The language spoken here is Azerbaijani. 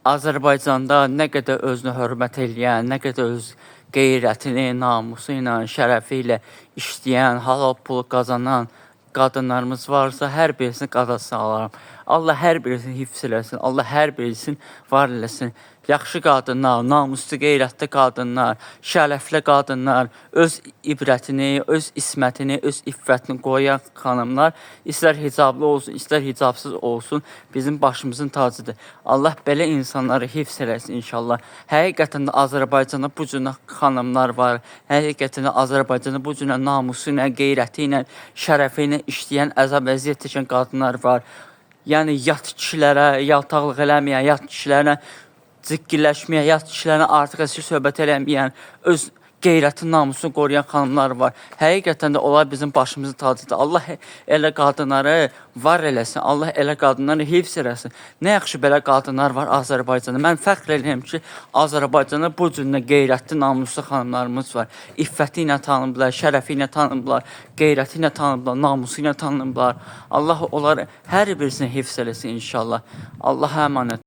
Azərbaycanda nə qədər özünü hörmət eləyən, nə qədər öz qeyrətini, namusu ilə, şərəfi ilə işləyən, halal pulu qazanan qadınlarımız varsa, hər birisini qadasına alaram. Allah hər birisini hifz eləsin, Allah hər birisini var eləsin. Yaxşı qadınlar, namuslu, qeyrətli qadınlar, şərəfli qadınlar, öz ibrətini, öz ismətini, öz iffətini qoyan xanımlar, istər hicablı olsun, istər hicabsız olsun, bizim başımızın tacıdır. Allah belə insanları hifz eləsin inşallah. Həqiqətən də Azərbaycanda bu cür xanımlar var. Həqiqətən də Azərbaycanda bu cür namusu ilə, qeyrəti ilə, şərəfi ilə işləyən, əzab əziyyət çəkən qadınlar var. Yəni yat kişilərə, yaltaqlıq eləməyən, yat kişilərə zikirləşməyən, yat kişilərə artıq əşi söhbət eləməyən, öz qeyrəti, namusunu qoruyan xanımlar var. Həqiqətən də onlar bizim başımızın tacıdır. Allah elə qadınları var eləsin, Allah elə qadınları hifz eləsin. Nə yaxşı belə qadınlar var Azərbaycanda. Mən fəxr edirəm ki, Azərbaycanda bu cür qeyrətli, namuslu xanımlarımız var. İffəti ilə tanınırlar, şərəfi ilə tanınırlar, qeyrəti ilə tanınırlar, namusu ilə tanınırlar. Allah onları hər birisini hifz eləsin inşallah. Allah'a əmanət.